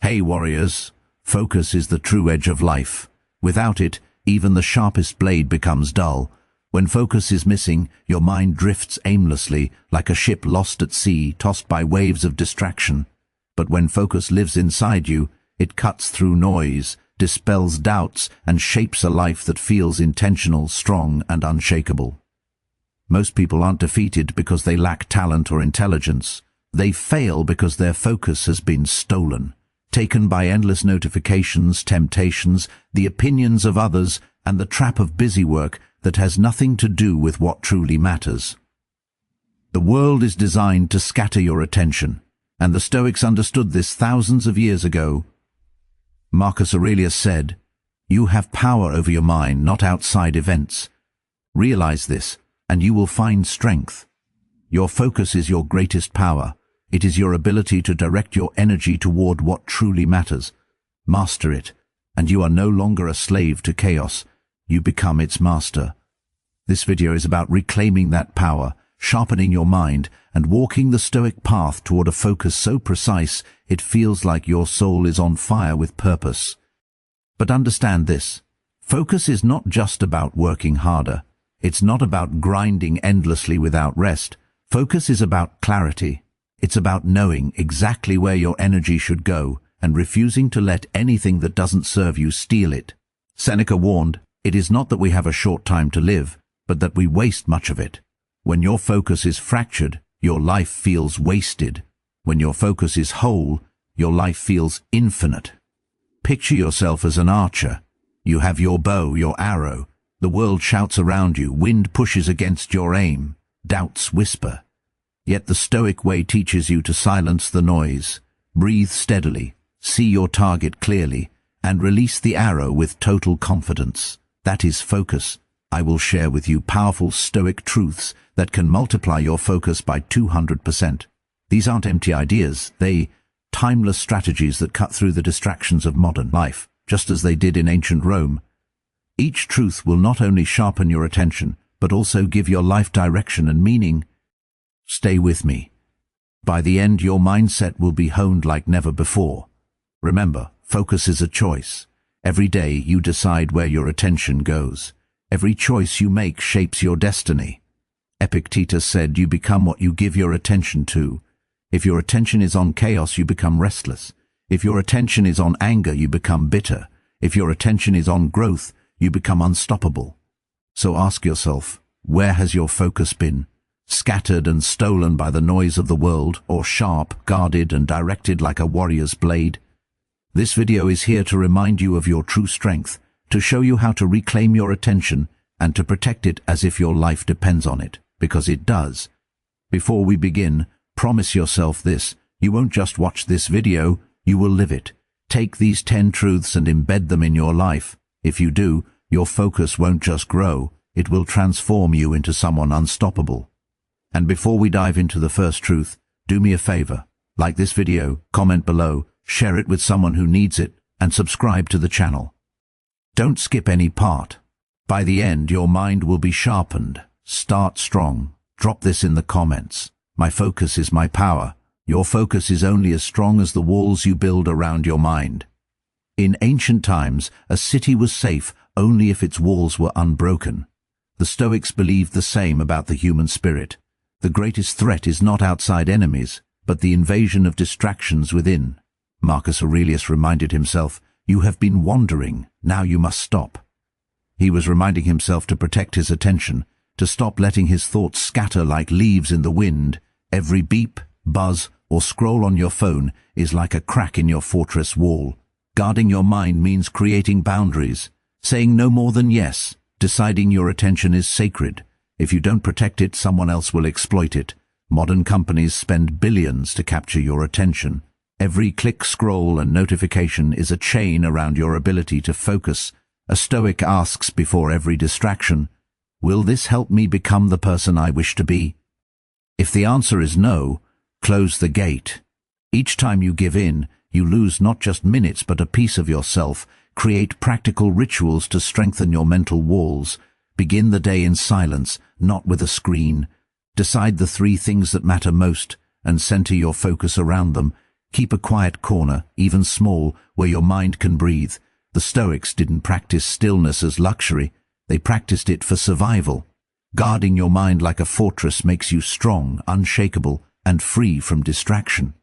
Hey warriors, focus is the true edge of life. Without it, even the sharpest blade becomes dull. When focus is missing, your mind drifts aimlessly, like a ship lost at sea, tossed by waves of distraction. But when focus lives inside you, it cuts through noise, dispels doubts, and shapes a life that feels intentional, strong, and unshakable. Most people aren't defeated because they lack talent or intelligence. They fail because their focus has been stolen, taken by endless notifications, temptations, the opinions of others, and the trap of busy work that has nothing to do with what truly matters. The world is designed to scatter your attention, and the Stoics understood this thousands of years ago. Marcus Aurelius said, "You have power over your mind, not outside events. Realize this, and you will find strength. Your focus is your greatest power. It is your ability to direct your energy toward what truly matters. Master it, and you are no longer a slave to chaos. You become its master." This video is about reclaiming that power, sharpening your mind, and walking the Stoic path toward a focus so precise it feels like your soul is on fire with purpose. But understand this: focus is not just about working harder. It's not about grinding endlessly without rest. Focus is about clarity. It's about knowing exactly where your energy should go and refusing to let anything that doesn't serve you steal it. Seneca warned, "It is not that we have a short time to live, but that we waste much of it." When your focus is fractured, your life feels wasted. When your focus is whole, your life feels infinite. Picture yourself as an archer. You have your bow, your arrow. The world shouts around you, wind pushes against your aim, doubts whisper. Yet the Stoic way teaches you to silence the noise, breathe steadily, see your target clearly, and release the arrow with total confidence. That is focus. I will share with you powerful Stoic truths that can multiply your focus by 200%. These aren't empty ideas, they timeless strategies that cut through the distractions of modern life, just as they did in ancient Rome. Each truth will not only sharpen your attention, but also give your life direction and meaning. Stay with me. By the end, your mindset will be honed like never before. Remember, focus is a choice. Every day you decide where your attention goes. Every choice you make shapes your destiny. Epictetus said, "You become what you give your attention to." If your attention is on chaos, you become restless. If your attention is on anger, you become bitter. If your attention is on growth, you become unstoppable. So ask yourself, where has your focus been? Scattered and stolen by the noise of the world, or sharp, guarded and directed like a warrior's blade? This video is here to remind you of your true strength, to show you how to reclaim your attention and to protect it as if your life depends on it, because it does. Before we begin, promise yourself this: you won't just watch this video, you will live it. Take these 10 truths and embed them in your life. If you do, your focus won't just grow, it will transform you into someone unstoppable. And before we dive into the first truth, do me a favor. Like this video, comment below, share it with someone who needs it, and subscribe to the channel. Don't skip any part. By the end, your mind will be sharpened. Start strong. Drop this in the comments. My focus is my power. Your focus is only as strong as the walls you build around your mind. In ancient times, a city was safe only if its walls were unbroken. The Stoics believed the same about the human spirit. The greatest threat is not outside enemies, but the invasion of distractions within. Marcus Aurelius reminded himself, "You have been wandering, now you must stop." He was reminding himself to protect his attention, to stop letting his thoughts scatter like leaves in the wind. Every beep, buzz, or scroll on your phone is like a crack in your fortress wall. Guarding your mind means creating boundaries, saying no more than yes, deciding your attention is sacred. If you don't protect it, someone else will exploit it. Modern companies spend billions to capture your attention. Every click, scroll, and notification is a chain around your ability to focus. A Stoic asks before every distraction, "Will this help me become the person I wish to be?" If the answer is no, close the gate. Each time you give in, you lose not just minutes but a piece of yourself. Create practical rituals to strengthen your mental walls. Begin the day in silence, not with a screen. Decide the 3 things that matter most and center your focus around them. Keep a quiet corner, even small, where your mind can breathe. The Stoics didn't practice stillness as luxury. They practiced it for survival. Guarding your mind like a fortress makes you strong, unshakable, and free from distraction.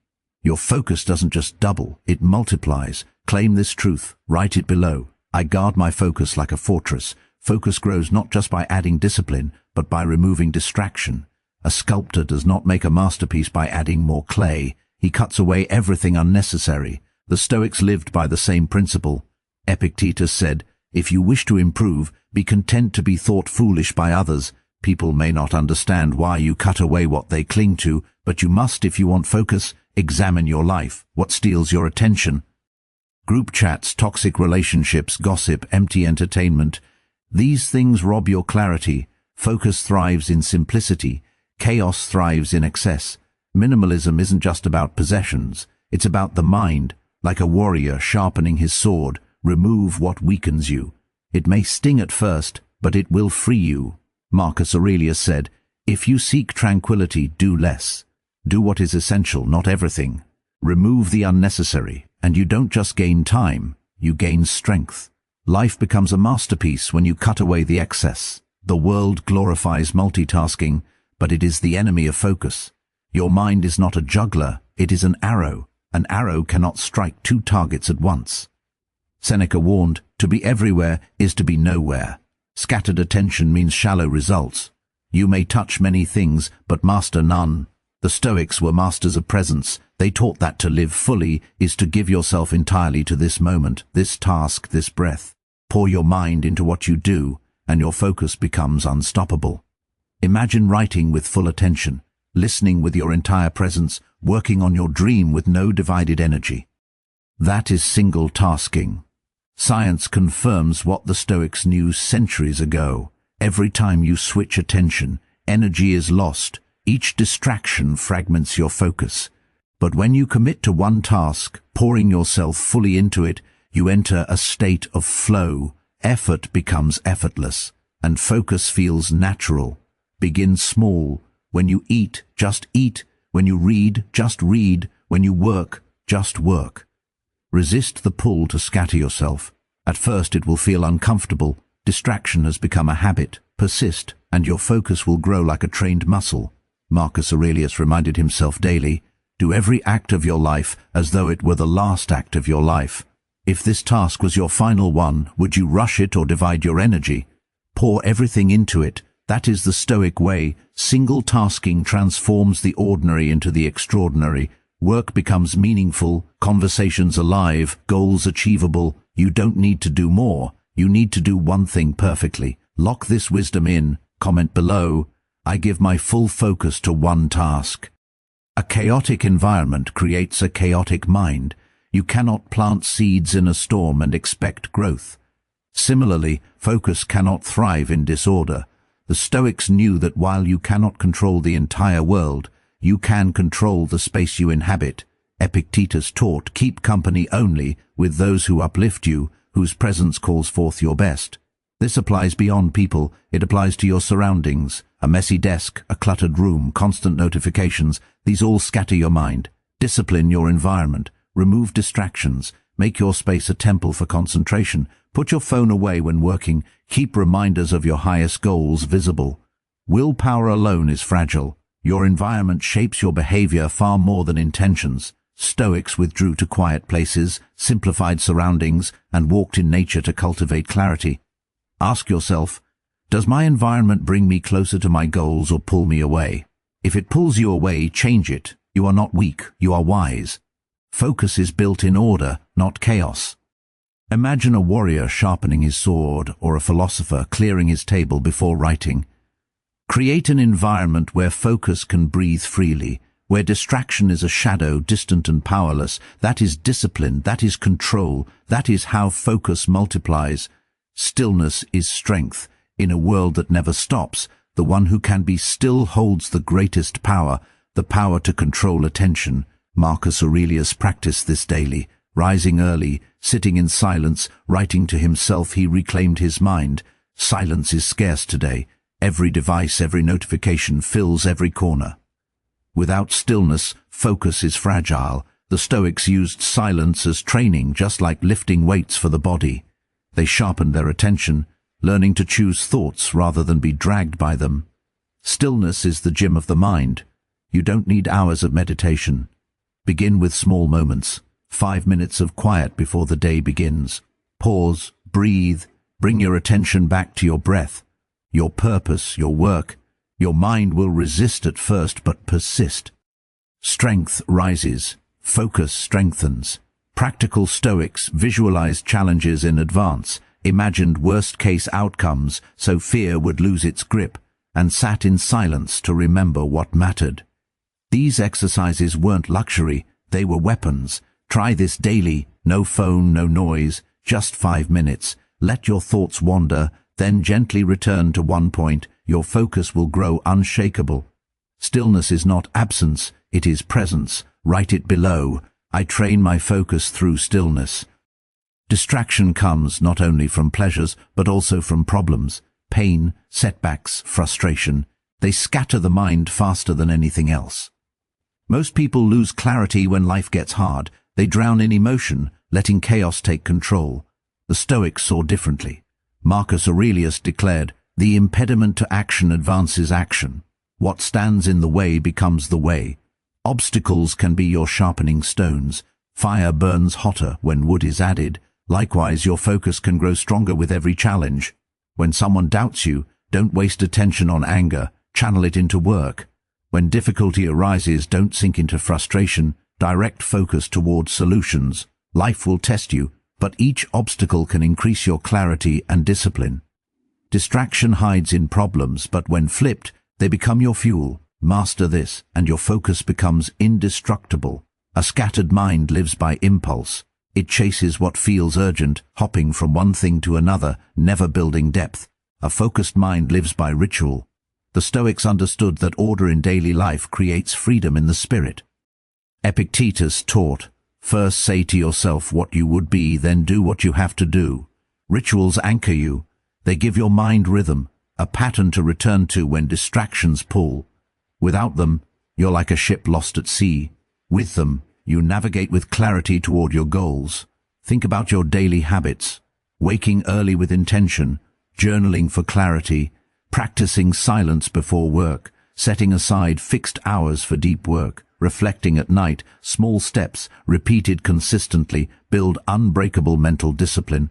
Your focus doesn't just double, it multiplies. Claim this truth. Write it below. I guard my focus like a fortress. Focus grows not just by adding discipline, but by removing distraction. A sculptor does not make a masterpiece by adding more clay. He cuts away everything unnecessary. The Stoics lived by the same principle. Epictetus said, "If you wish to improve, be content to be thought foolish by others. People may not understand why you cut away what they cling to, but you must, if you want focus, examine your life. What steals your attention?" Group chats, toxic relationships, gossip, empty entertainment. These things rob your clarity. Focus thrives in simplicity. Chaos thrives in excess. Minimalism isn't just about possessions. It's about the mind. Like a warrior sharpening his sword, remove what weakens you. It may sting at first, but it will free you. Marcus Aurelius said, "If you seek tranquility, do less. Do what is essential, not everything. Remove the unnecessary, and you don't just gain time, you gain strength." Life becomes a masterpiece when you cut away the excess. The world glorifies multitasking, but it is the enemy of focus. Your mind is not a juggler, it is an arrow. An arrow cannot strike two targets at once. Seneca warned, "To be everywhere is to be nowhere." Scattered attention means shallow results. You may touch many things, but master none. The Stoics were masters of presence. They taught that to live fully is to give yourself entirely to this moment, this task, this breath. Pour your mind into what you do, and your focus becomes unstoppable. Imagine writing with full attention, listening with your entire presence, working on your dream with no divided energy. That is single tasking. Science confirms what the Stoics knew centuries ago. Every time you switch attention, energy is lost. Each distraction fragments your focus. But when you commit to one task, pouring yourself fully into it, you enter a state of flow. Effort becomes effortless, and focus feels natural. Begin small. When you eat, just eat. When you read, just read. When you work, just work. Resist the pull to scatter yourself. At first it will feel uncomfortable. Distraction has become a habit. Persist, and your focus will grow like a trained muscle. Marcus Aurelius reminded himself daily, "Do every act of your life as though it were the last act of your life." If this task was your final one, would you rush it or divide your energy? Pour everything into it. That is the Stoic way. Single tasking transforms the ordinary into the extraordinary. Work becomes meaningful, conversations alive, goals achievable. You don't need to do more. You need to do one thing perfectly. Lock this wisdom in. Comment below. I give my full focus to one task. A chaotic environment creates a chaotic mind. You cannot plant seeds in a storm and expect growth. Similarly, focus cannot thrive in disorder. The Stoics knew that while you cannot control the entire world, you can control the space you inhabit. Epictetus taught, "Keep company only with those who uplift you, whose presence calls forth your best." This applies beyond people. It applies to your surroundings. A messy desk, a cluttered room, constant notifications, these all scatter your mind. Discipline your environment. Remove distractions. Make your space a temple for concentration. Put your phone away when working. Keep reminders of your highest goals visible. Willpower alone is fragile. Your environment shapes your behavior far more than intentions. Stoics withdrew to quiet places, simplified surroundings, and walked in nature to cultivate clarity. Ask yourself, does my environment bring me closer to my goals or pull me away? If it pulls you away, change it. You are not weak, you are wise. Focus is built in order, not chaos. Imagine a warrior sharpening his sword or a philosopher clearing his table before writing. Create an environment where focus can breathe freely, where distraction is a shadow, distant and powerless. That is discipline, that is control, that is how focus multiplies. Stillness is strength. In a world that never stops, the one who can be still holds the greatest power, the power to control attention. Marcus Aurelius practiced this daily. Rising early, sitting in silence, writing to himself, he reclaimed his mind. Silence is scarce today. Every device, every notification fills every corner. Without stillness, focus is fragile. The Stoics used silence as training, just like lifting weights for the body. They sharpened their attention, learning to choose thoughts rather than be dragged by them. Stillness is the gym of the mind. You don't need hours of meditation. Begin with small moments, 5 minutes of quiet before the day begins. Pause, breathe, bring your attention back to your breath, your purpose, your work. Your mind will resist at first but persist. Strength rises, focus strengthens. Practical Stoics visualized challenges in advance, imagined worst-case outcomes so fear would lose its grip, and sat in silence to remember what mattered. These exercises weren't luxury, they were weapons. Try this daily, no phone, no noise, just 5 minutes. Let your thoughts wander, then gently return to one point. Your focus will grow unshakable. Stillness is not absence, it is presence. Write it below. I train my focus through stillness. Distraction comes not only from pleasures, but also from problems, pain, setbacks, frustration. They scatter the mind faster than anything else. Most people lose clarity when life gets hard. They drown in emotion, letting chaos take control. The Stoics saw differently. Marcus Aurelius declared, "The impediment to action advances action. What stands in the way becomes the way." Obstacles can be your sharpening stones. Fire burns hotter when wood is added. Likewise, your focus can grow stronger with every challenge. When someone doubts you, don't waste attention on anger. Channel it into work. When difficulty arises, don't sink into frustration. Direct focus towards solutions. Life will test you, but each obstacle can increase your clarity and discipline. Distraction hides in problems, but when flipped, they become your fuel. Master this, and your focus becomes indestructible. A scattered mind lives by impulse. It chases what feels urgent, hopping from one thing to another, never building depth. A focused mind lives by ritual. The Stoics understood that order in daily life creates freedom in the spirit. Epictetus taught, "First say to yourself what you would be, then do what you have to do." Rituals anchor you. They give your mind rhythm, a pattern to return to when distractions pull. Without them, you're like a ship lost at sea. With them, you navigate with clarity toward your goals. Think about your daily habits. Waking early with intention, journaling for clarity, practicing silence before work, setting aside fixed hours for deep work, reflecting at night. Small steps, repeated consistently, build unbreakable mental discipline.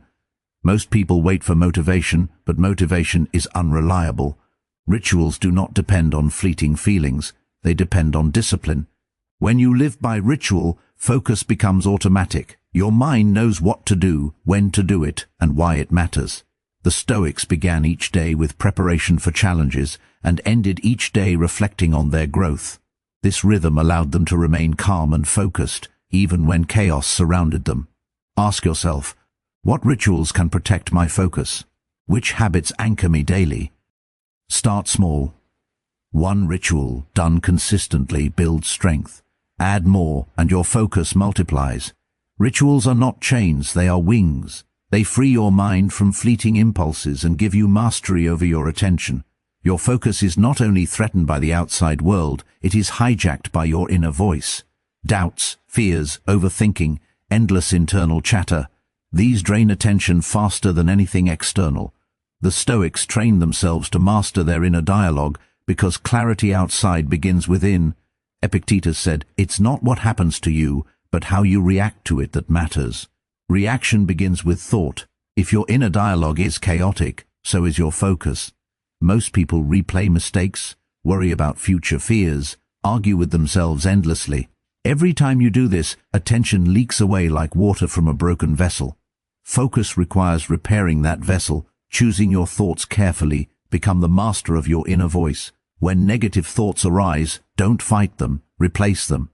Most people wait for motivation, but motivation is unreliable. Rituals do not depend on fleeting feelings, they depend on discipline. When you live by ritual, focus becomes automatic. Your mind knows what to do, when to do it, and why it matters. The Stoics began each day with preparation for challenges and ended each day reflecting on their growth. This rhythm allowed them to remain calm and focused, even when chaos surrounded them. Ask yourself, what rituals can protect my focus? Which habits anchor me daily? Start small. One ritual, done consistently, builds strength. Add more, and your focus multiplies. Rituals are not chains, they are wings. They free your mind from fleeting impulses and give you mastery over your attention. Your focus is not only threatened by the outside world, it is hijacked by your inner voice. Doubts, fears, overthinking, endless internal chatter. These drain attention faster than anything external. The Stoics trained themselves to master their inner dialogue because clarity outside begins within. Epictetus said, "It's not what happens to you, but how you react to it that matters." Reaction begins with thought. If your inner dialogue is chaotic, so is your focus. Most people replay mistakes, worry about future fears, argue with themselves endlessly. Every time you do this, attention leaks away like water from a broken vessel. Focus requires repairing that vessel, choosing your thoughts carefully. Become the master of your inner voice. When negative thoughts arise, don't fight them, replace them.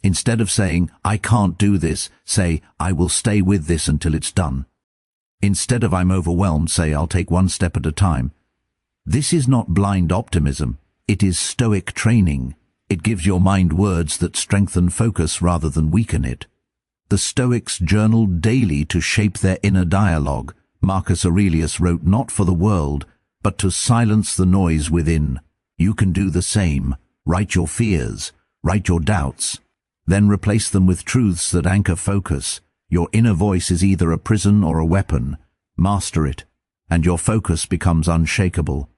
Instead of saying, "I can't do this," say, "I will stay with this until it's done." Instead of "I'm overwhelmed," say, "I'll take one step at a time." This is not blind optimism, it is Stoic training. It gives your mind words that strengthen focus rather than weaken it. The Stoics journaled daily to shape their inner dialogue. Marcus Aurelius wrote not for the world, but to silence the noise within. You can do the same. Write your fears, write your doubts. Then replace them with truths that anchor focus. Your inner voice is either a prison or a weapon. Master it, and your focus becomes unshakable.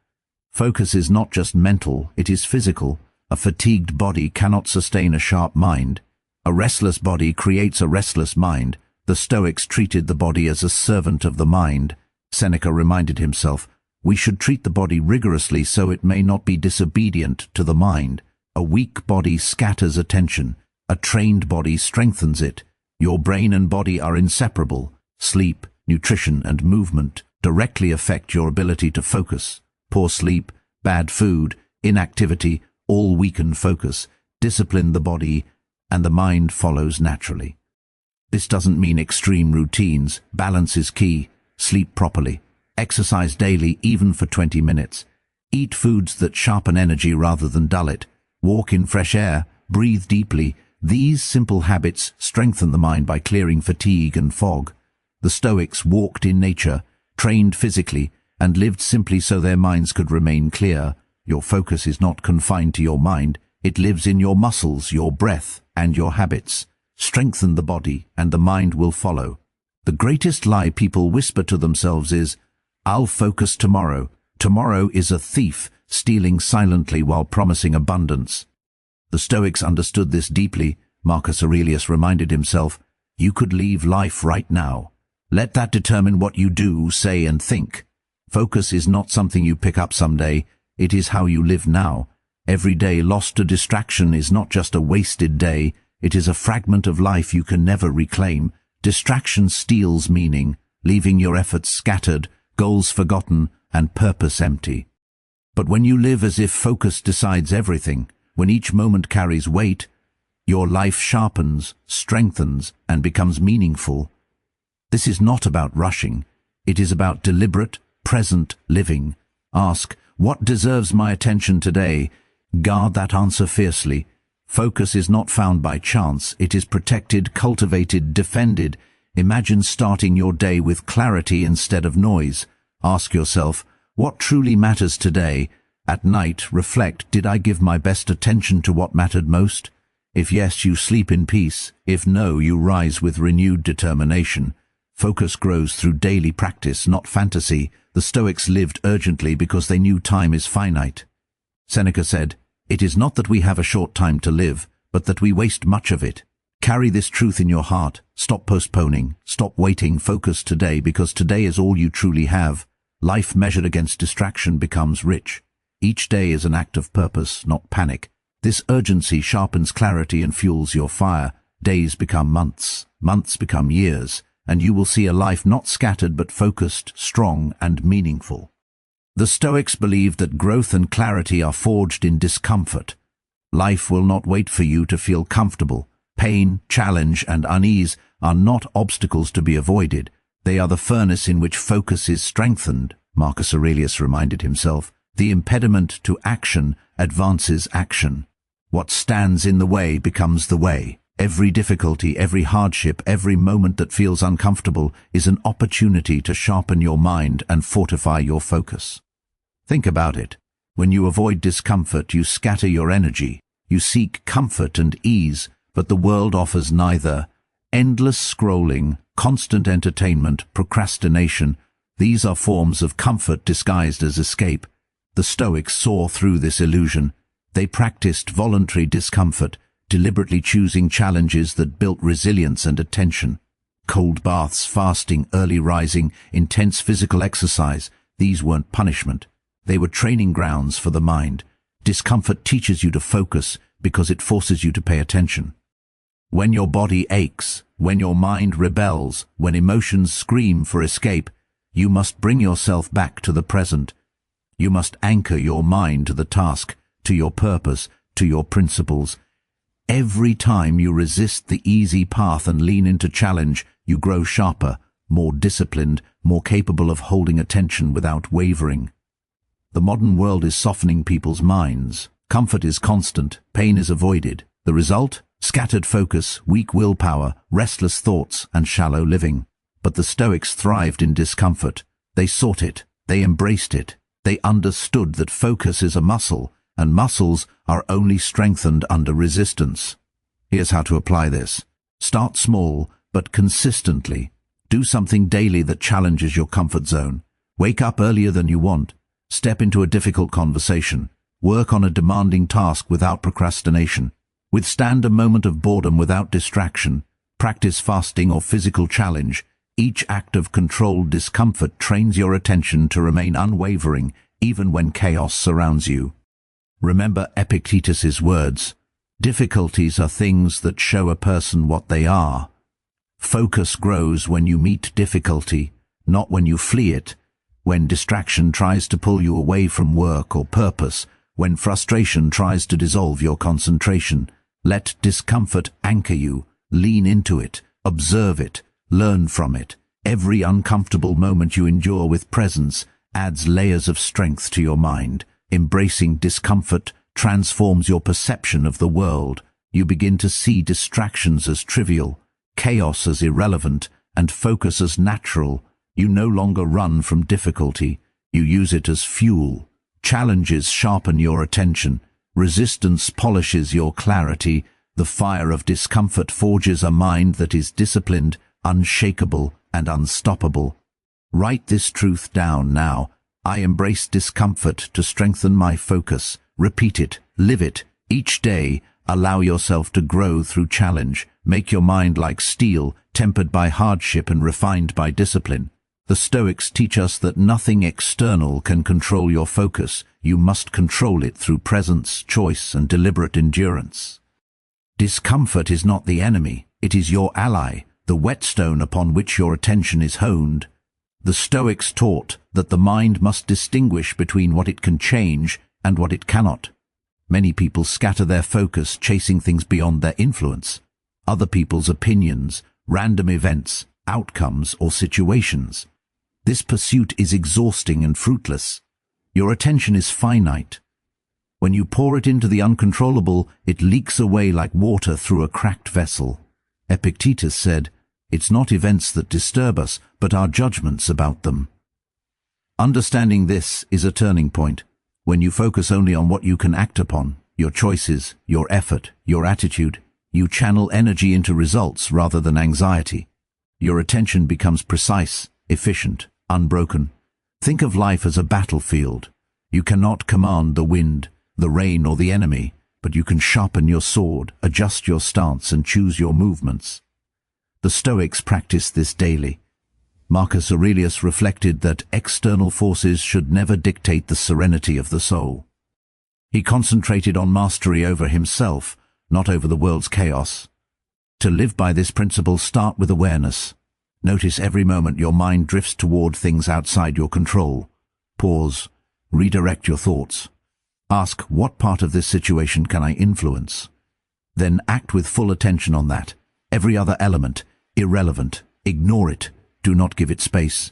Focus is not just mental, it is physical. A fatigued body cannot sustain a sharp mind. A restless body creates a restless mind. The Stoics treated the body as a servant of the mind. Seneca reminded himself, we should treat the body rigorously so it may not be disobedient to the mind. A weak body scatters attention. A trained body strengthens it. Your brain and body are inseparable. Sleep, nutrition, and movement directly affect your ability to focus. Poor sleep, bad food, inactivity, all weaken focus. Discipline the body, and the mind follows naturally. This doesn't mean extreme routines. Balance is key. Sleep properly. Exercise daily, even for 20 minutes. Eat foods that sharpen energy rather than dull it. Walk in fresh air. Breathe deeply. These simple habits strengthen the mind by clearing fatigue and fog. The Stoics walked in nature, trained physically, and lived simply so their minds could remain clear. Your focus is not confined to your mind. It lives in your muscles, your breath, and your habits. Strengthen the body, and the mind will follow. The greatest lie people whisper to themselves is, I'll focus tomorrow. Tomorrow is a thief, stealing silently while promising abundance. The Stoics understood this deeply. Marcus Aurelius reminded himself, you could leave life right now. Let that determine what you do, say, and think. Focus is not something you pick up someday. It is how you live now. Every day lost to distraction is not just a wasted day. It is a fragment of life you can never reclaim. Distraction steals meaning, leaving your efforts scattered, goals forgotten, and purpose empty. But when you live as if focus decides everything, when each moment carries weight, your life sharpens, strengthens, and becomes meaningful. This is not about rushing. It is about deliberate, present living. Ask, what deserves my attention today? Guard that answer fiercely. Focus is not found by chance. It is protected, cultivated, defended. Imagine starting your day with clarity instead of noise. Ask yourself, what truly matters today? At night, reflect, did I give my best attention to what mattered most? If yes, you sleep in peace. If no, you rise with renewed determination. Focus grows through daily practice, not fantasy. The Stoics lived urgently because they knew time is finite. Seneca said, it is not that we have a short time to live, but that we waste much of it. Carry this truth in your heart. Stop postponing. Stop waiting. Focus today, because today is all you truly have. Life measured against distraction becomes rich. Each day is an act of purpose, not panic. This urgency sharpens clarity and fuels your fire. Days become months, months become years, and you will see a life not scattered but focused, strong, and meaningful. The Stoics believed that growth and clarity are forged in discomfort. Life will not wait for you to feel comfortable. Pain, challenge, and unease are not obstacles to be avoided. They are the furnace in which focus is strengthened, Marcus Aurelius reminded himself. The impediment to action advances action. What stands in the way becomes the way. Every difficulty, every hardship, every moment that feels uncomfortable is an opportunity to sharpen your mind and fortify your focus. Think about it. When you avoid discomfort, you scatter your energy. You seek comfort and ease, but the world offers neither. Endless scrolling, constant entertainment, procrastination, these are forms of comfort disguised as escape. The Stoics saw through this illusion. They practiced voluntary discomfort, deliberately choosing challenges that built resilience and attention. Cold baths, fasting, early rising, intense physical exercise, these weren't punishment. They were training grounds for the mind. Discomfort teaches you to focus because it forces you to pay attention. When your body aches, when your mind rebels, when emotions scream for escape, you must bring yourself back to the present. You must anchor your mind to the task, to your purpose, to your principles. Every time you resist the easy path and lean into challenge, you grow sharper, more disciplined, more capable of holding attention without wavering. The modern world is softening people's minds. Comfort is constant, pain is avoided. The result? Scattered focus, weak willpower, restless thoughts, and shallow living. But the Stoics thrived in discomfort. They sought it. They embraced it. They understood that focus is a muscle, and muscles are only strengthened under resistance. Here's how to apply this. Start small, but consistently. Do something daily that challenges your comfort zone. Wake up earlier than you want. Step into a difficult conversation. Work on a demanding task without procrastination. Withstand a moment of boredom without distraction. Practice fasting or physical challenge. Each act of controlled discomfort trains your attention to remain unwavering, even when chaos surrounds you. Remember Epictetus's words. Difficulties are things that show a person what they are. Focus grows when you meet difficulty, not when you flee it. When distraction tries to pull you away from work or purpose, when frustration tries to dissolve your concentration, let discomfort anchor you. Lean into it, observe it, learn from it. Every uncomfortable moment you endure with presence adds layers of strength to your mind. Embracing discomfort transforms your perception of the world. You begin to see distractions as trivial, chaos as irrelevant, and focus as natural. You no longer run from difficulty. You use it as fuel. Challenges sharpen your attention. Resistance polishes your clarity. The fire of discomfort forges a mind that is disciplined, unshakable, and unstoppable. Write this truth down now. I embrace discomfort to strengthen my focus. Repeat it, live it. Each day, allow yourself to grow through challenge. Make your mind like steel, tempered by hardship and refined by discipline. The Stoics teach us that nothing external can control your focus. You must control it through presence, choice, and deliberate endurance. Discomfort is not the enemy, it is your ally, the whetstone upon which your attention is honed. The Stoics taught that the mind must distinguish between what it can change and what it cannot. Many people scatter their focus chasing things beyond their influence, other people's opinions, random events, outcomes, or situations. This pursuit is exhausting and fruitless. Your attention is finite. When you pour it into the uncontrollable, it leaks away like water through a cracked vessel. Epictetus said, "It's not events that disturb us, but our judgments about them." Understanding this is a turning point. When you focus only on what you can act upon, your choices, your effort, your attitude, you channel energy into results rather than anxiety. Your attention becomes precise, efficient, unbroken. Think of life as a battlefield. You cannot command the wind, the rain, or the enemy, but you can sharpen your sword, adjust your stance, and choose your movements. The Stoics practiced this daily. Marcus Aurelius reflected that external forces should never dictate the serenity of the soul. He concentrated on mastery over himself, not over the world's chaos. To live by this principle, start with awareness. Notice every moment your mind drifts toward things outside your control. Pause. Redirect your thoughts. Ask, what part of this situation can I influence? Then act with full attention on that. Every other element, irrelevant. Ignore it. Do not give it space.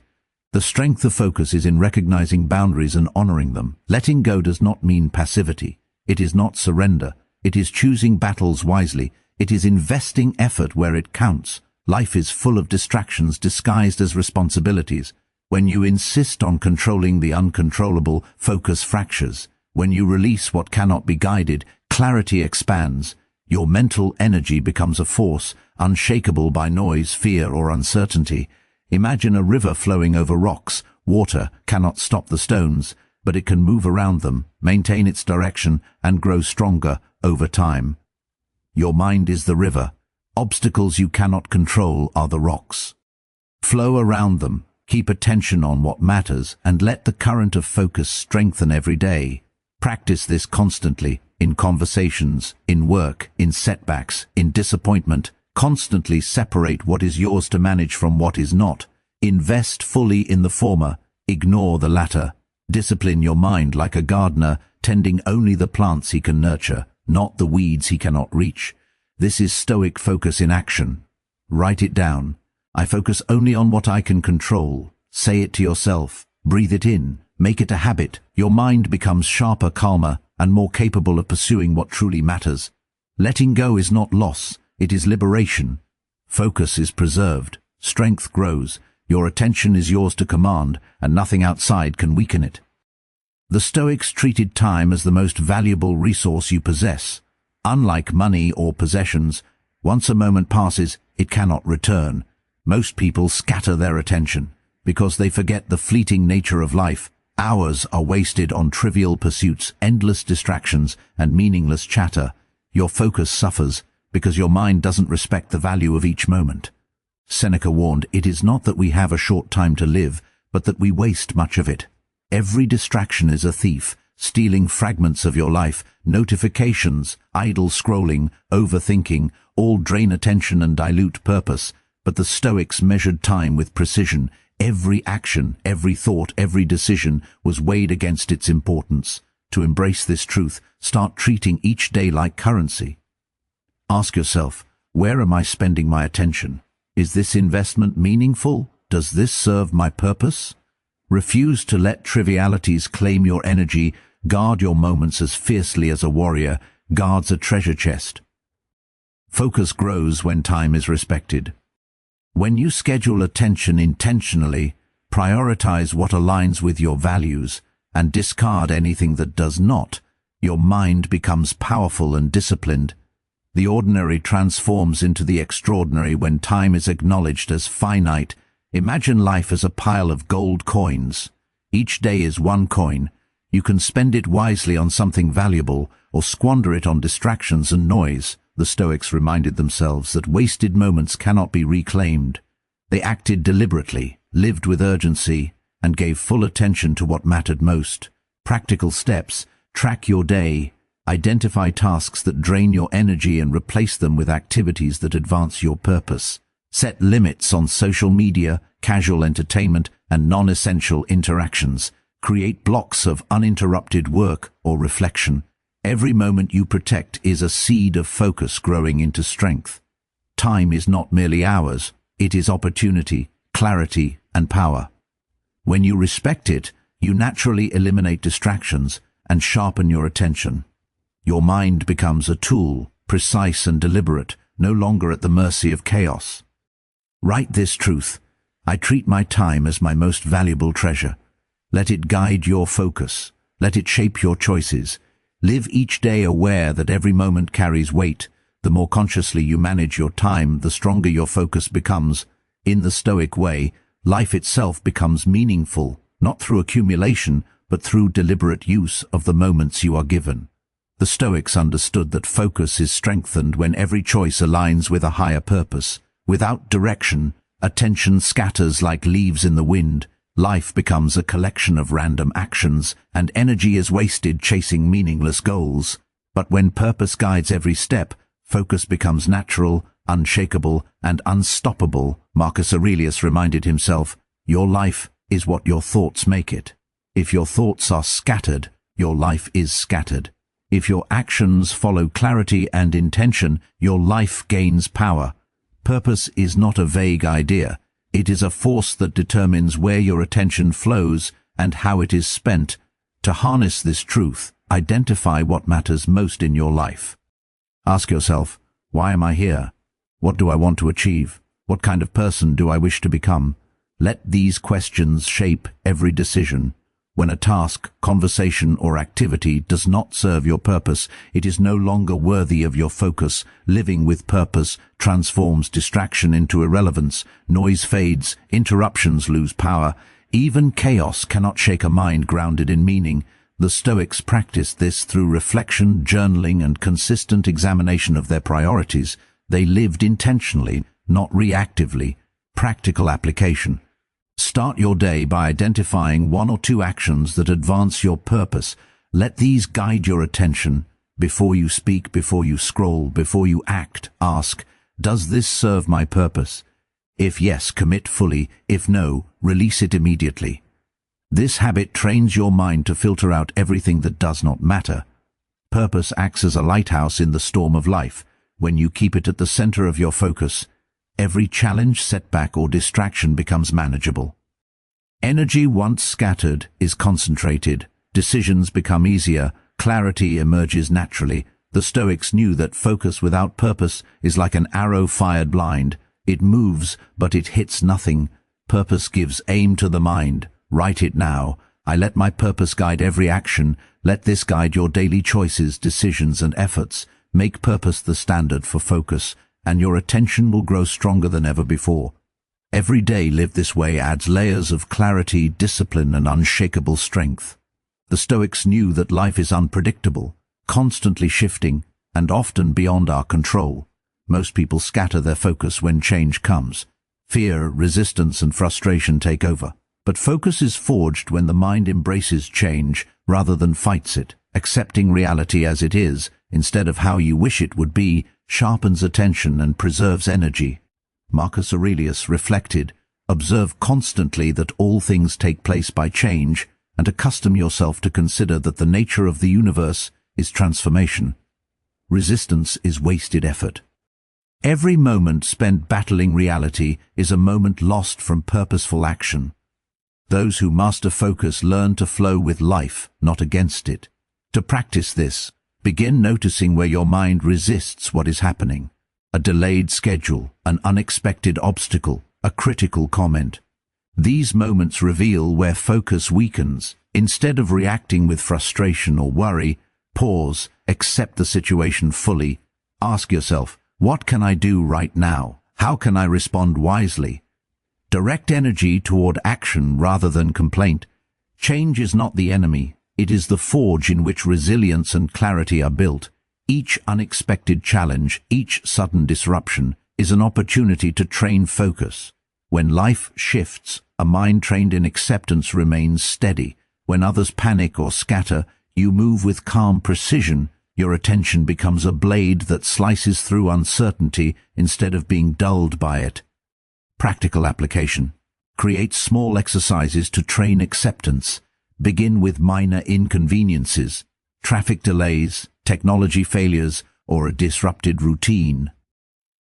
The strength of focus is in recognizing boundaries and honoring them. Letting go does not mean passivity. It is not surrender. It is choosing battles wisely. It is investing effort where it counts. Life is full of distractions disguised as responsibilities. When you insist on controlling the uncontrollable, focus fractures. When you release what cannot be guided, clarity expands. Your mental energy becomes a force, unshakable by noise, fear, or uncertainty. Imagine a river flowing over rocks. Water cannot stop the stones, but it can move around them, maintain its direction, and grow stronger over time. Your mind is the river. Obstacles you cannot control are the rocks. Flow around them, keep attention on what matters, and let the current of focus strengthen every day. Practice this constantly, in conversations, in work, in setbacks, in disappointment. Constantly separate what is yours to manage from what is not. Invest fully in the former, ignore the latter. Discipline your mind like a gardener, tending only the plants he can nurture, not the weeds he cannot reach. This is Stoic focus in action. Write it down. I focus only on what I can control. Say it to yourself. Breathe it in. Make it a habit. Your mind becomes sharper, calmer, and more capable of pursuing what truly matters. Letting go is not loss. It is liberation. Focus is preserved. Strength grows. Your attention is yours to command, and nothing outside can weaken it. The Stoics treated time as the most valuable resource you possess. Unlike money or possessions, once a moment passes, it cannot return. Most people scatter their attention because they forget the fleeting nature of life. Hours are wasted on trivial pursuits, endless distractions, and meaningless chatter. Your focus suffers because your mind doesn't respect the value of each moment. Seneca warned, "It is not that we have a short time to live, but that we waste much of it." Every distraction is a thief, stealing fragments of your life. Notifications, idle scrolling, overthinking, all drain attention and dilute purpose. But the Stoics measured time with precision. Every action, every thought, every decision was weighed against its importance. To embrace this truth, start treating each day like currency. Ask yourself, where am I spending my attention? Is this investment meaningful? Does this serve my purpose? Refuse to let trivialities claim your energy. Guard your moments as fiercely as a warrior guards a treasure chest. Focus grows when time is respected. When you schedule attention intentionally, prioritize what aligns with your values, and discard anything that does not, your mind becomes powerful and disciplined. The ordinary transforms into the extraordinary when time is acknowledged as finite. Imagine life as a pile of gold coins. Each day is one coin. You can spend it wisely on something valuable or squander it on distractions and noise. The Stoics reminded themselves that wasted moments cannot be reclaimed. They acted deliberately, lived with urgency, and gave full attention to what mattered most. Practical steps: track your day, identify tasks that drain your energy and replace them with activities that advance your purpose. Set limits on social media, casual entertainment, and non-essential interactions. Create blocks of uninterrupted work or reflection. Every moment you protect is a seed of focus growing into strength. Time is not merely hours, it is opportunity, clarity, and power. When you respect it, you naturally eliminate distractions and sharpen your attention. Your mind becomes a tool, precise and deliberate, no longer at the mercy of chaos. Write this truth: I treat my time as my most valuable treasure. Let it guide your focus. Let it shape your choices. Live each day aware that every moment carries weight. The more consciously you manage your time, the stronger your focus becomes. In the Stoic way, life itself becomes meaningful, not through accumulation, but through deliberate use of the moments you are given. The Stoics understood that focus is strengthened when every choice aligns with a higher purpose. Without direction, attention scatters like leaves in the wind. Life becomes a collection of random actions, and energy is wasted chasing meaningless goals. But when purpose guides every step, focus becomes natural, unshakable, and unstoppable. Marcus Aurelius reminded himself, "Your life is what your thoughts make it. If your thoughts are scattered, your life is scattered. If your actions follow clarity and intention, your life gains power." Purpose is not a vague idea. It is a force that determines where your attention flows and how it is spent. To harness this truth, identify what matters most in your life. Ask yourself, why am I here? What do I want to achieve? What kind of person do I wish to become? Let these questions shape every decision. When a task, conversation, or activity does not serve your purpose, it is no longer worthy of your focus. Living with purpose transforms distraction into irrelevance. Noise fades, interruptions lose power. Even chaos cannot shake a mind grounded in meaning. The Stoics practiced this through reflection, journaling, and consistent examination of their priorities. They lived intentionally, not reactively. Practical application. Start your day by identifying one or two actions that advance your purpose. Let these guide your attention. Before you speak, before you scroll, before you act, ask, does this serve my purpose? If yes, commit fully. If no, release it immediately. This habit trains your mind to filter out everything that does not matter. Purpose acts as a lighthouse in the storm of life. When you keep it at the center of your focus, every challenge, setback, or distraction becomes manageable. Energy once scattered is concentrated. Decisions become easier. Clarity emerges naturally. The Stoics knew that focus without purpose is like an arrow fired blind. It moves, but it hits nothing. Purpose gives aim to the mind. Write it now. I let my purpose guide every action. Let this guide your daily choices, decisions, and efforts. Make purpose the standard for focus, and your attention will grow stronger than ever before. Every day lived this way adds layers of clarity, discipline, and unshakable strength. The Stoics knew that life is unpredictable, constantly shifting, and often beyond our control. Most people scatter their focus when change comes. Fear, resistance, and frustration take over. But focus is forged when the mind embraces change rather than fights it. Accepting reality as it is, instead of how you wish it would be, sharpens attention and preserves energy. Marcus Aurelius reflected, "Observe constantly that all things take place by change, and accustom yourself to consider that the nature of the universe is transformation. Resistance is wasted effort." Every moment spent battling reality is a moment lost from purposeful action. Those who master focus learn to flow with life, not against it. To practice this, begin noticing where your mind resists what is happening. A delayed schedule, an unexpected obstacle, a critical comment. These moments reveal where focus weakens. Instead of reacting with frustration or worry, pause, accept the situation fully. Ask yourself, what can I do right now? How can I respond wisely? Direct energy toward action rather than complaint. Change is not the enemy. It is the forge in which resilience and clarity are built. Each unexpected challenge, each sudden disruption, is an opportunity to train focus. When life shifts, a mind trained in acceptance remains steady. When others panic or scatter, you move with calm precision. Your attention becomes a blade that slices through uncertainty instead of being dulled by it. Practical application. Create small exercises to train acceptance. Begin with minor inconveniences, traffic delays, technology failures, or a disrupted routine.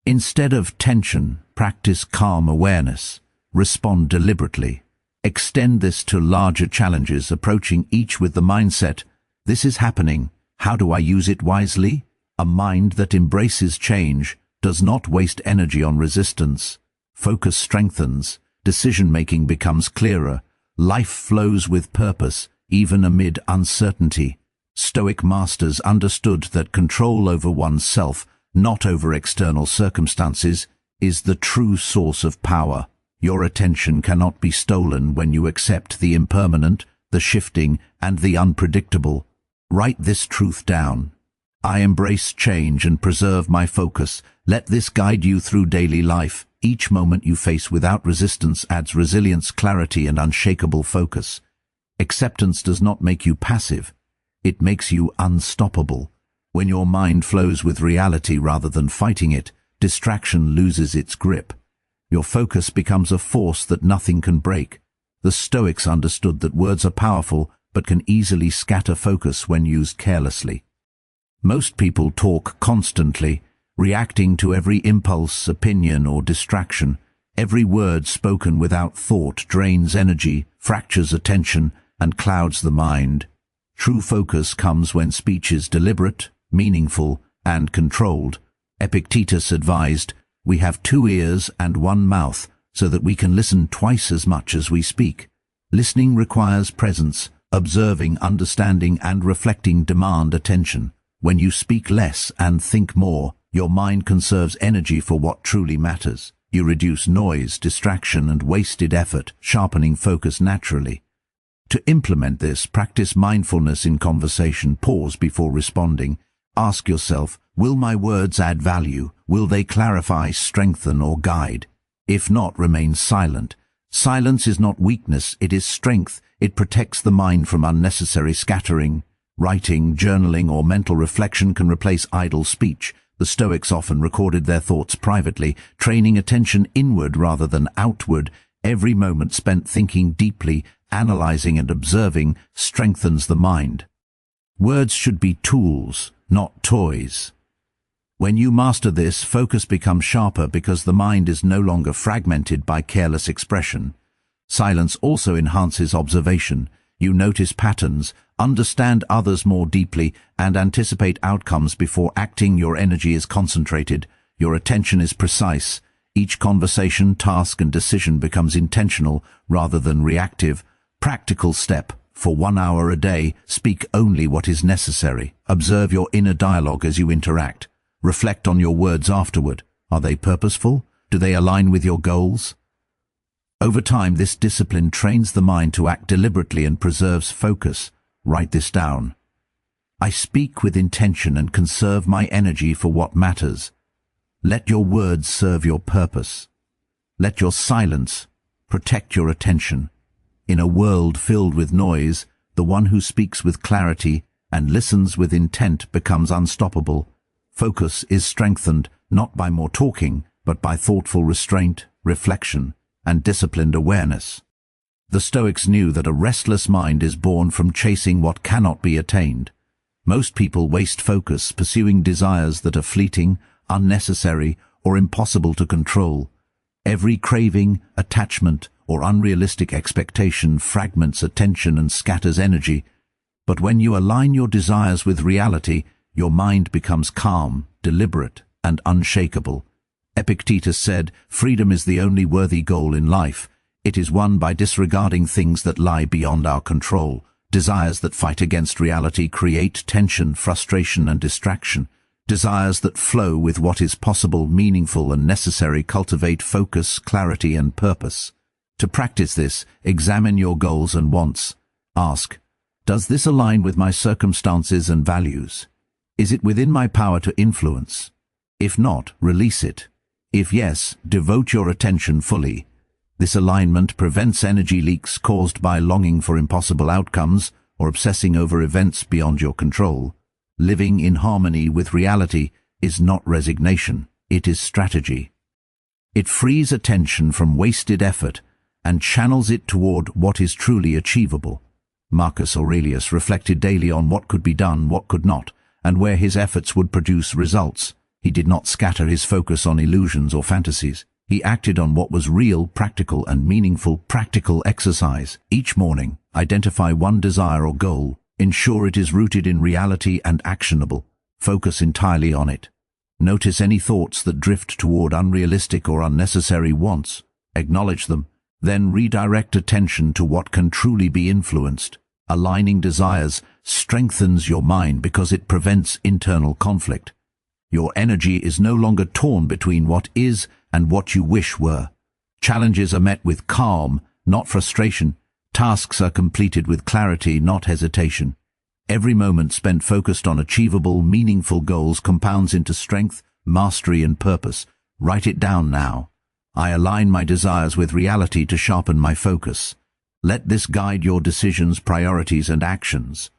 Instead of tension, practice calm awareness. Respond deliberately. Extend this to larger challenges, approaching each with the mindset, "This is happening. How do I use it wisely?" A mind that embraces change does not waste energy on resistance. Focus strengthens, decision-making becomes clearer, life flows with purpose, even amid uncertainty. Stoic masters understood that control over oneself, not over external circumstances, is the true source of power. Your attention cannot be stolen when you accept the impermanent, the shifting, and the unpredictable. Write this truth down. I embrace change and preserve my focus. Let this guide you through daily life. Each moment you face without resistance adds resilience, clarity, and unshakable focus. Acceptance does not make you passive. It makes you unstoppable. When your mind flows with reality rather than fighting it, distraction loses its grip. Your focus becomes a force that nothing can break. The Stoics understood that words are powerful, but can easily scatter focus when used carelessly. Most people talk constantly, reacting to every impulse, opinion, or distraction. Every word spoken without thought drains energy, fractures attention, and clouds the mind. True focus comes when speech is deliberate, meaningful, and controlled. Epictetus advised, "We have 2 ears and 1 mouth, so that we can listen twice as much as we speak." Listening requires presence. Observing, understanding, and reflecting demand attention. When you speak less and think more, your mind conserves energy for what truly matters. You reduce noise, distraction, and wasted effort, sharpening focus naturally. To implement this, practice mindfulness in conversation. Pause before responding. Ask yourself, will my words add value? Will they clarify, strengthen, or guide? If not, remain silent. Silence is not weakness, it is strength. It protects the mind from unnecessary scattering. Writing, journaling, or mental reflection can replace idle speech. The Stoics often recorded their thoughts privately, training attention inward rather than outward. Every moment spent thinking deeply, analyzing and observing strengthens the mind. Words should be tools, not toys. When you master this, focus becomes sharper because the mind is no longer fragmented by careless expression. Silence also enhances observation. You notice patterns, understand others more deeply, and anticipate outcomes before acting. Your energy is concentrated. Your attention is precise. Each conversation, task, and decision becomes intentional rather than reactive. Practical step. For 1 hour a day, speak only what is necessary. Observe your inner dialogue as you interact. Reflect on your words afterward. Are they purposeful? Do they align with your goals? Over time, this discipline trains the mind to act deliberately and preserves focus. Write this down. I speak with intention and conserve my energy for what matters. Let your words serve your purpose. Let your silence protect your attention. In a world filled with noise, the one who speaks with clarity and listens with intent becomes unstoppable. Focus is strengthened not by more talking, but by thoughtful restraint, reflection, and disciplined awareness. The Stoics knew that a restless mind is born from chasing what cannot be attained. Most people waste focus pursuing desires that are fleeting, unnecessary, or impossible to control. Every craving, attachment, or unrealistic expectation fragments attention and scatters energy. But when you align your desires with reality, your mind becomes calm, deliberate, and unshakable. Epictetus said, "Freedom is the only worthy goal in life. It is won by disregarding things that lie beyond our control. Desires that fight against reality create tension, frustration, and distraction. Desires that flow with what is possible, meaningful, and necessary cultivate focus, clarity, and purpose." To practice this, examine your goals and wants. Ask, does this align with my circumstances and values? Is it within my power to influence? If not, release it. If yes, devote your attention fully. This alignment prevents energy leaks caused by longing for impossible outcomes or obsessing over events beyond your control. Living in harmony with reality is not resignation, it is strategy. It frees attention from wasted effort and channels it toward what is truly achievable. Marcus Aurelius reflected daily on what could be done, what could not, and where his efforts would produce results. He did not scatter his focus on illusions or fantasies. He acted on what was real, practical, and meaningful. Practical exercise. Each morning, identify one desire or goal. Ensure it is rooted in reality and actionable. Focus entirely on it. Notice any thoughts that drift toward unrealistic or unnecessary wants. Acknowledge them. Then redirect attention to what can truly be influenced. Aligning desires strengthens your mind because it prevents internal conflict. Your energy is no longer torn between what is and what you wish were. Challenges are met with calm, not frustration. Tasks are completed with clarity, not hesitation. Every moment spent focused on achievable, meaningful goals compounds into strength, mastery, and purpose. Write it down now. I align my desires with reality to sharpen my focus. Let this guide your decisions, priorities, and actions.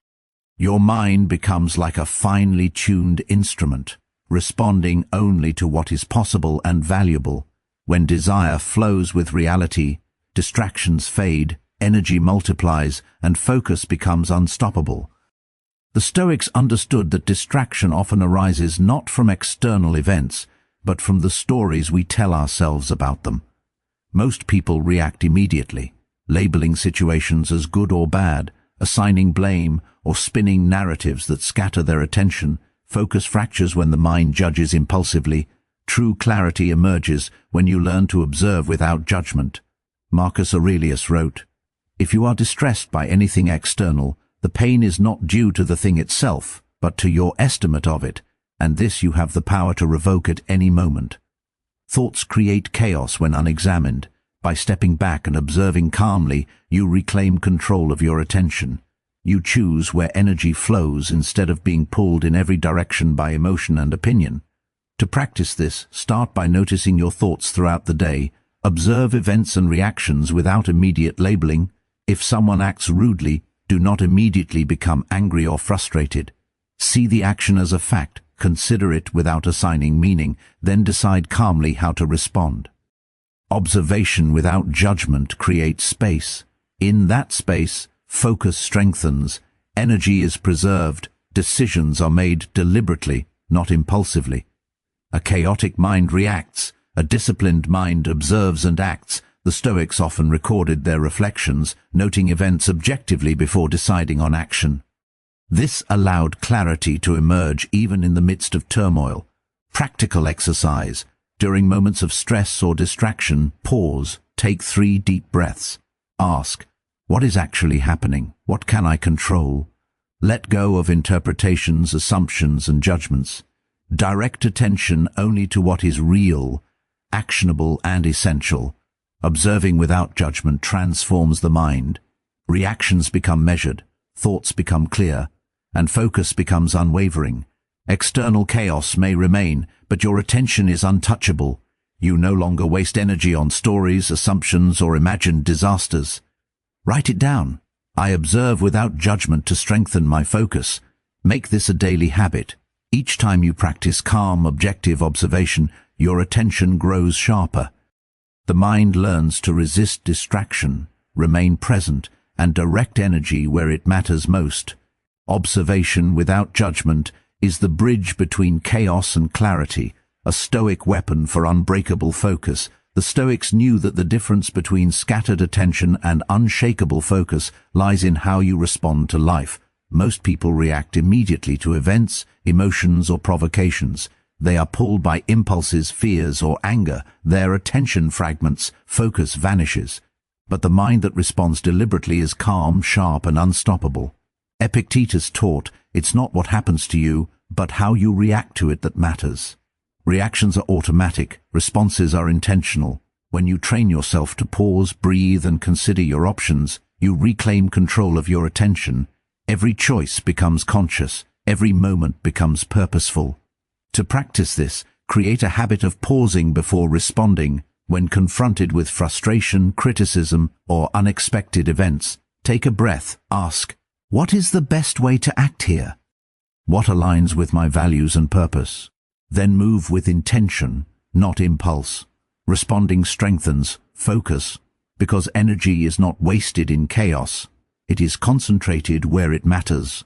Your mind becomes like a finely tuned instrument, responding only to what is possible and valuable. When desire flows with reality, distractions fade, energy multiplies, and focus becomes unstoppable. The Stoics understood that distraction often arises not from external events, but from the stories we tell ourselves about them. Most people react immediately, labeling situations as good or bad, assigning blame, or spinning narratives that scatter their attention. Focus fractures when the mind judges impulsively. True clarity emerges when you learn to observe without judgment. Marcus Aurelius wrote, "If you are distressed by anything external, the pain is not due to the thing itself, but to your estimate of it, and this you have the power to revoke at any moment." Thoughts create chaos when unexamined. By stepping back and observing calmly, you reclaim control of your attention. You choose where energy flows instead of being pulled in every direction by emotion and opinion. To practice this, start by noticing your thoughts throughout the day. Observe events and reactions without immediate labeling. If someone acts rudely, do not immediately become angry or frustrated. See the action as a fact, consider it without assigning meaning, then decide calmly how to respond. Observation without judgment creates space. In that space, focus strengthens, energy is preserved, decisions are made deliberately, not impulsively. A chaotic mind reacts, a disciplined mind observes and acts. The Stoics often recorded their reflections, noting events objectively before deciding on action. This allowed clarity to emerge even in the midst of turmoil. Practical exercise. During moments of stress or distraction, pause, take 3 deep breaths. Ask, What is actually happening? What can I control? Let go of interpretations, assumptions, and judgments. Direct attention only to what is real, actionable, and essential. Observing without judgment transforms the mind. Reactions become measured, thoughts become clear, and focus becomes unwavering. External chaos may remain, but your attention is untouchable. You no longer waste energy on stories, assumptions, or imagined disasters. Write it down. I observe without judgment to strengthen my focus. Make this a daily habit. Each time you practice calm, objective observation, your attention grows sharper. The mind learns to resist distraction, remain present, and direct energy where it matters most. Observation without judgment is the bridge between chaos and clarity, a Stoic weapon for unbreakable focus. The Stoics knew that the difference between scattered attention and unshakable focus lies in how you respond to life. Most people react immediately to events, emotions, or provocations. They are pulled by impulses, fears, or anger. Their attention fragments, focus vanishes. But the mind that responds deliberately is calm, sharp, and unstoppable. Epictetus taught, it's not what happens to you, but how you react to it that matters. Reactions are automatic, responses are intentional. When you train yourself to pause, breathe, and consider your options, you reclaim control of your attention. Every choice becomes conscious, every moment becomes purposeful. To practice this, create a habit of pausing before responding. When confronted with frustration, criticism, or unexpected events, take a breath, ask, what is the best way to act here? What aligns with my values and purpose? Then move with intention, not impulse. Responding strengthens focus, because energy is not wasted in chaos. It is concentrated where it matters.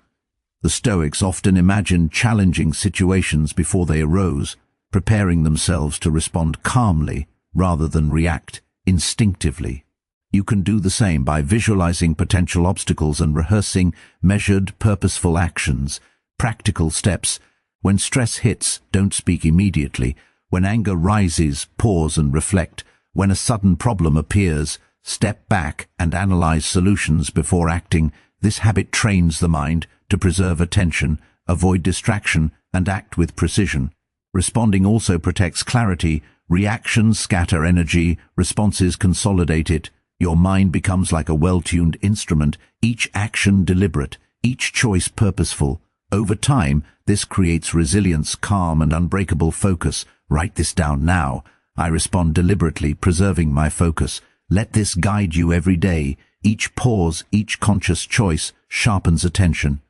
The Stoics often imagined challenging situations before they arose, preparing themselves to respond calmly rather than react instinctively. You can do the same by visualizing potential obstacles and rehearsing measured, purposeful actions. Practical steps. When stress hits, don't speak immediately. When anger rises, pause and reflect. When a sudden problem appears, step back and analyze solutions before acting. This habit trains the mind to preserve attention, avoid distraction, and act with precision. Responding also protects clarity. Reactions scatter energy, responses consolidate it. Your mind becomes like a well-tuned instrument, each action deliberate, each choice purposeful. Over time, this creates resilience, calm, and unbreakable focus. Write this down now. I respond deliberately, preserving my focus. Let this guide you every day. Each pause, each conscious choice sharpens attention.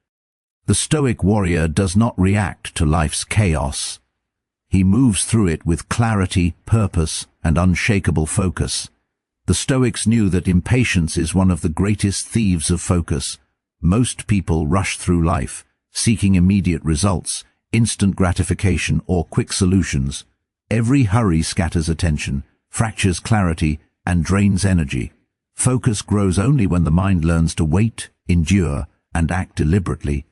The Stoic warrior does not react to life's chaos. He moves through it with clarity, purpose, and unshakable focus. The Stoics knew that impatience is one of the greatest thieves of focus. Most people rush through life, seeking immediate results, instant gratification, or quick solutions. Every hurry scatters attention, fractures clarity, and drains energy. Focus grows only when the mind learns to wait, endure, and act deliberately.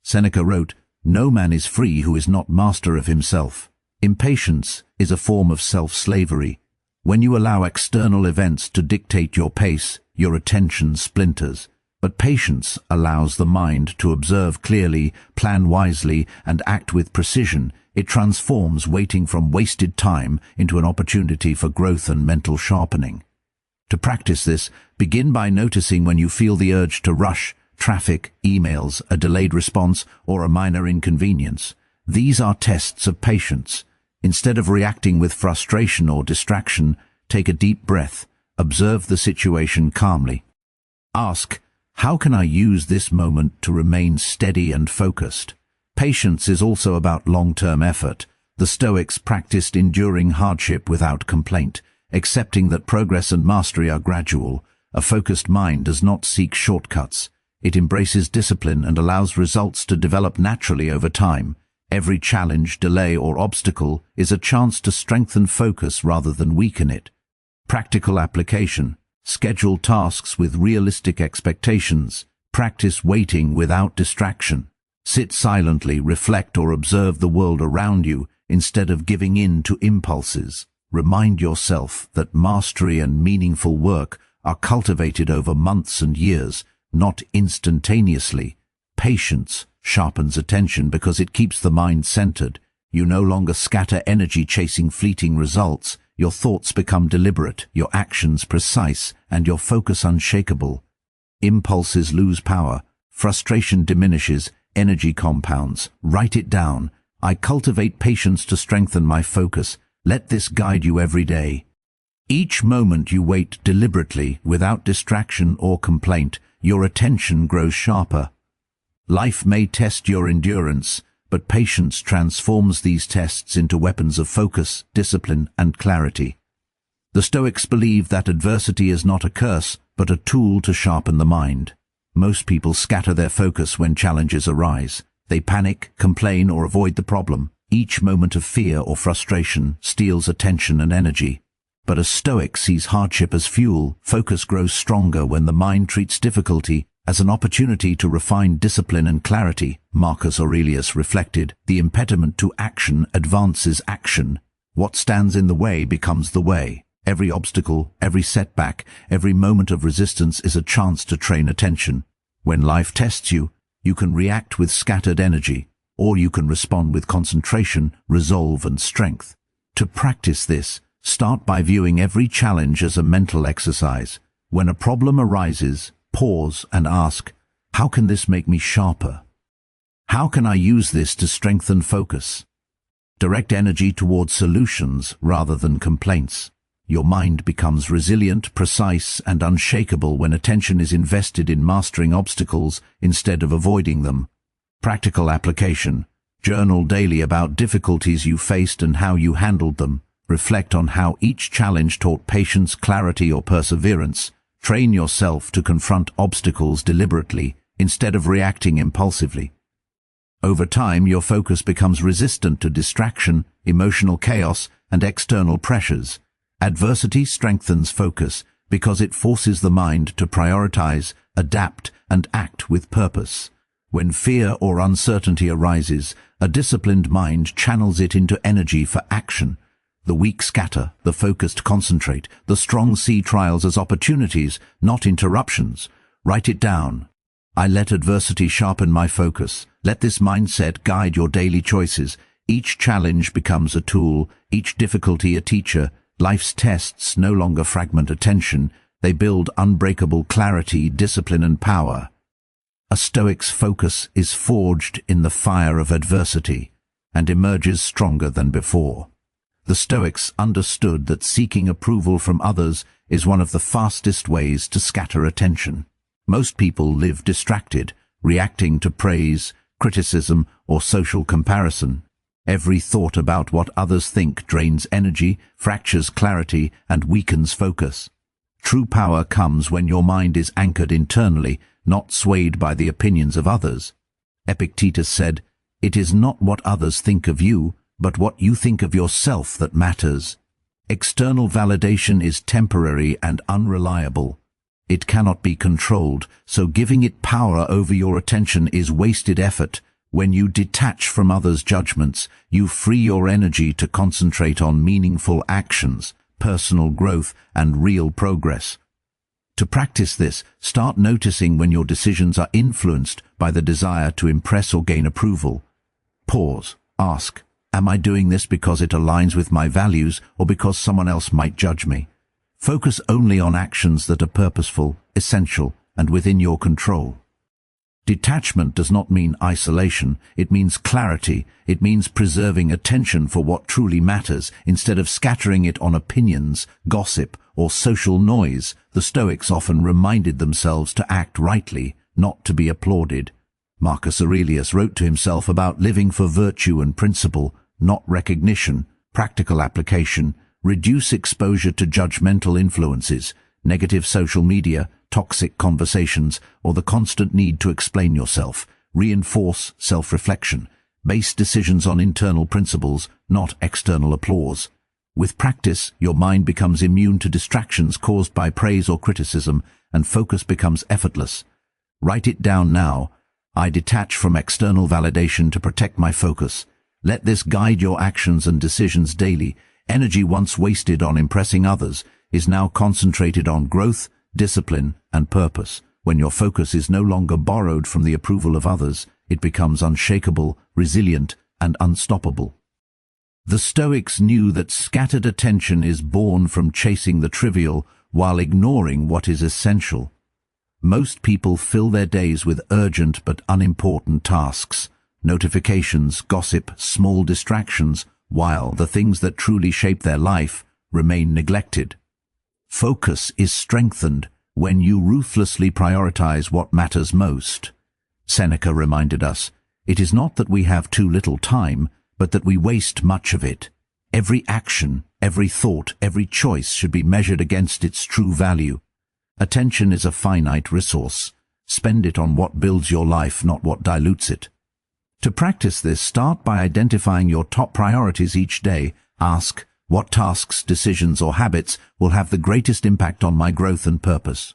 Seneca wrote, "No man is free who is not master of himself." Impatience is a form of self-slavery. When you allow external events to dictate your pace, your attention splinters. But patience allows the mind to observe clearly, plan wisely, and act with precision. It transforms waiting from wasted time into an opportunity for growth and mental sharpening. To practice this, begin by noticing when you feel the urge to rush, traffic, emails, a delayed response, or a minor inconvenience. These are tests of patience. Instead of reacting with frustration or distraction, take a deep breath. Observe the situation calmly. Ask, how can I use this moment to remain steady and focused? Patience is also about long-term effort. The Stoics practiced enduring hardship without complaint, accepting that progress and mastery are gradual. A focused mind does not seek shortcuts. It embraces discipline and allows results to develop naturally over time. Every challenge, delay, or obstacle is a chance to strengthen focus rather than weaken it. Practical application. Schedule tasks with realistic expectations. Practice waiting without distraction. Sit silently, reflect, or observe the world around you instead of giving in to impulses. Remind yourself that mastery and meaningful work are cultivated over months and years, not instantaneously. Patience sharpens attention because it keeps the mind centered. You no longer scatter energy chasing fleeting results. Your thoughts become deliberate, your actions precise, and your focus unshakable. Impulses lose power. Frustration diminishes. Energy compounds. Write it down. I cultivate patience to strengthen my focus. Let this guide you every day. Each moment you wait deliberately, without distraction or complaint, your attention grows sharper. Life may test your endurance, but patience transforms these tests into weapons of focus, discipline, and clarity. The Stoics believe that adversity is not a curse, but a tool to sharpen the mind. Most people scatter their focus when challenges arise. They panic, complain, or avoid the problem. Each moment of fear or frustration steals attention and energy. But a Stoic sees hardship as fuel. Focus grows stronger when the mind treats difficulty as an opportunity to refine discipline and clarity. Marcus Aurelius reflected, "The impediment to action advances action. What stands in the way becomes the way." Every obstacle, every setback, every moment of resistance is a chance to train attention. When life tests you, you can react with scattered energy, or you can respond with concentration, resolve, and strength. To practice this, start by viewing every challenge as a mental exercise. When a problem arises, pause and ask, how can this make me sharper? How can I use this to strengthen focus? Direct energy towards solutions rather than complaints. Your mind becomes resilient, precise, and unshakable when attention is invested in mastering obstacles instead of avoiding them. Practical application. Journal daily about difficulties you faced and how you handled them. Reflect on how each challenge taught patience, clarity, or perseverance. Train yourself to confront obstacles deliberately instead of reacting impulsively. Over time, your focus becomes resistant to distraction, emotional chaos, and external pressures. Adversity strengthens focus because it forces the mind to prioritize, adapt, and act with purpose. When fear or uncertainty arises, a disciplined mind channels it into energy for action. The weak scatter, the focused concentrate, the strong see trials as opportunities, not interruptions. Write it down. I let adversity sharpen my focus. Let this mindset guide your daily choices. Each challenge becomes a tool, each difficulty a teacher. Life's tests no longer fragment attention, they build unbreakable clarity, discipline, and power. A Stoic's focus is forged in the fire of adversity and emerges stronger than before. The Stoics understood that seeking approval from others is one of the fastest ways to scatter attention. Most people live distracted, reacting to praise, criticism, or social comparison. Every thought about what others think drains energy, fractures clarity, and weakens focus. True power comes when your mind is anchored internally, not swayed by the opinions of others. Epictetus said, "It is not what others think of you, but what you think of yourself that matters." External validation is temporary and unreliable. It cannot be controlled, so giving it power over your attention is wasted effort. When you detach from others' judgments, you free your energy to concentrate on meaningful actions, personal growth, and real progress. To practice this, start noticing when your decisions are influenced by the desire to impress or gain approval. Pause. Ask, am I doing this because it aligns with my values or because someone else might judge me? Focus only on actions that are purposeful, essential, and within your control. Detachment does not mean isolation, it means clarity. It means preserving attention for what truly matters, instead of scattering it on opinions, gossip, or social noise. The Stoics often reminded themselves to act rightly, not to be applauded. Marcus Aurelius wrote to himself about living for virtue and principle, not recognition. Practical application. Reduce exposure to judgmental influences, negative social media, toxic conversations, or the constant need to explain yourself. Reinforce self-reflection. Base decisions on internal principles, not external applause. With practice, your mind becomes immune to distractions caused by praise or criticism, and focus becomes effortless. Write it down now. I detach from external validation to protect my focus. Let this guide your actions and decisions daily. Energy once wasted on impressing others is now concentrated on growth, discipline, and purpose. When your focus is no longer borrowed from the approval of others, it becomes unshakable, resilient, and unstoppable. The Stoics knew that scattered attention is born from chasing the trivial while ignoring what is essential. Most people fill their days with urgent but unimportant tasks, notifications, gossip, small distractions, while the things that truly shape their life remain neglected. Focus is strengthened when you ruthlessly prioritize what matters most. Seneca reminded us, it is not that we have too little time, but that we waste much of it. Every action, every thought, every choice should be measured against its true value. Attention is a finite resource. Spend it on what builds your life, not what dilutes it. To practice this, start by identifying your top priorities each day. Ask, what tasks, decisions, or habits will have the greatest impact on my growth and purpose?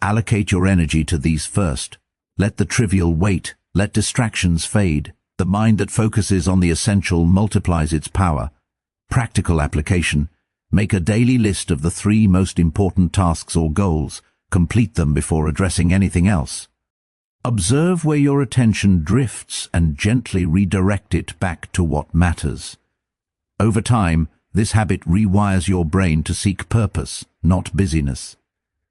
Allocate your energy to these first. Let the trivial wait. Let distractions fade. The mind that focuses on the essential multiplies its power. Practical application. Make a daily list of the 3 most important tasks or goals. Complete them before addressing anything else. Observe where your attention drifts and gently redirect it back to what matters. Over time, this habit rewires your brain to seek purpose, not busyness.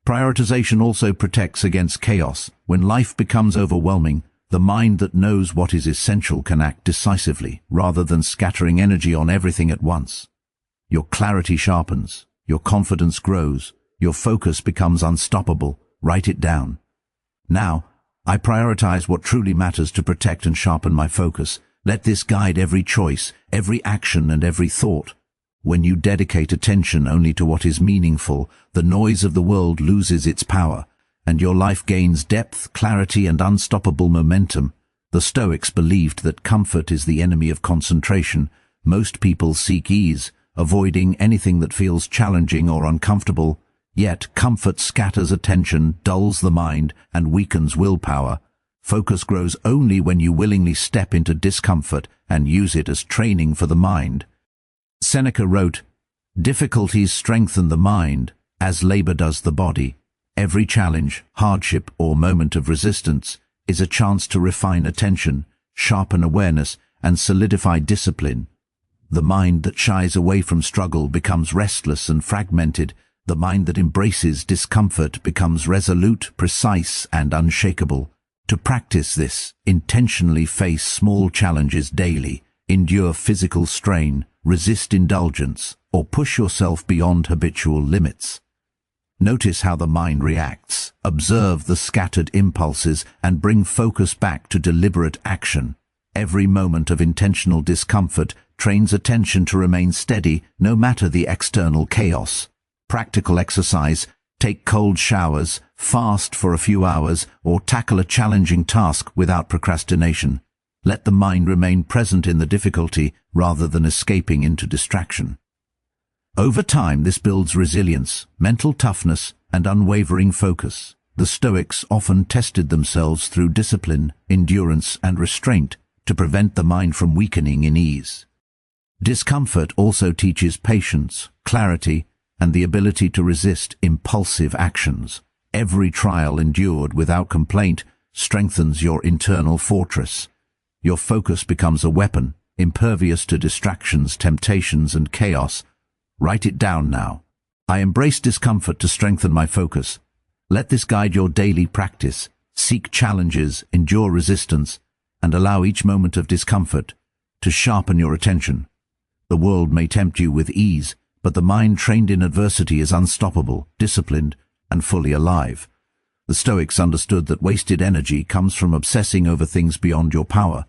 Prioritization also protects against chaos. When life becomes overwhelming, the mind that knows what is essential can act decisively, rather than scattering energy on everything at once. Your clarity sharpens, your confidence grows, your focus becomes unstoppable. Write it down. Now, I prioritize what truly matters to protect and sharpen my focus. Let this guide every choice, every action, and every thought. When you dedicate attention only to what is meaningful, the noise of the world loses its power, and your life gains depth, clarity, and unstoppable momentum. The Stoics believed that comfort is the enemy of concentration. Most people seek ease, avoiding anything that feels challenging or uncomfortable. Yet comfort scatters attention, dulls the mind, and weakens willpower. Focus grows only when you willingly step into discomfort and use it as training for the mind. Seneca wrote, "Difficulties strengthen the mind, as labor does the body. Every challenge, hardship, or moment of resistance is a chance to refine attention, sharpen awareness, and solidify discipline. The mind that shies away from struggle becomes restless and fragmented. The mind that embraces discomfort becomes resolute, precise, and unshakable. To practice this, intentionally face small challenges daily, endure physical strain, resist indulgence, or push yourself beyond habitual limits. Notice how the mind reacts. Observe the scattered impulses and bring focus back to deliberate action. Every moment of intentional discomfort trains attention to remain steady no matter the external chaos. Practical exercise. Take cold showers, fast for a few hours, or tackle a challenging task without procrastination. Let the mind remain present in the difficulty rather than escaping into distraction. Over time, this builds resilience, mental toughness, and unwavering focus. The Stoics often tested themselves through discipline, endurance, and restraint to prevent the mind from weakening in ease. Discomfort also teaches patience, clarity, and the ability to resist impulsive actions. Every trial endured without complaint strengthens your internal fortress. Your focus becomes a weapon, impervious to distractions, temptations, and chaos. Write it down now. I embrace discomfort to strengthen my focus. Let this guide your daily practice. Seek challenges, endure resistance, and allow each moment of discomfort to sharpen your attention. The world may tempt you with ease, but the mind trained in adversity is unstoppable, disciplined, and fully alive. The Stoics understood that wasted energy comes from obsessing over things beyond your power.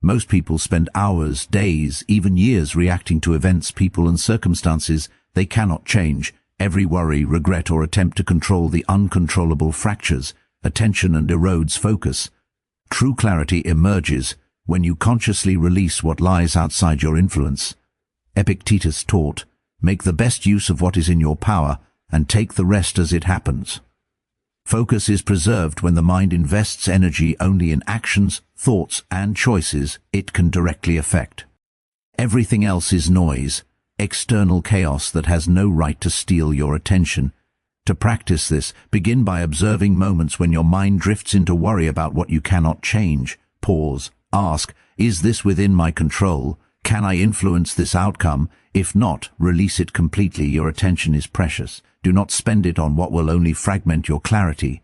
Most people spend hours, days, even years reacting to events, people, and circumstances they cannot change. Every worry, regret, or attempt to control the uncontrollable fractures attention and erodes focus. True clarity emerges when you consciously release what lies outside your influence. Epictetus taught, "Make the best use of what is in your power and take the rest as it happens." Focus is preserved when the mind invests energy only in actions, thoughts, and choices it can directly affect. Everything else is noise, external chaos that has no right to steal your attention. To practice this, begin by observing moments when your mind drifts into worry about what you cannot change. Pause. Ask, is this within my control? Can I influence this outcome? If not, release it completely. Your attention is precious. Do not spend it on what will only fragment your clarity.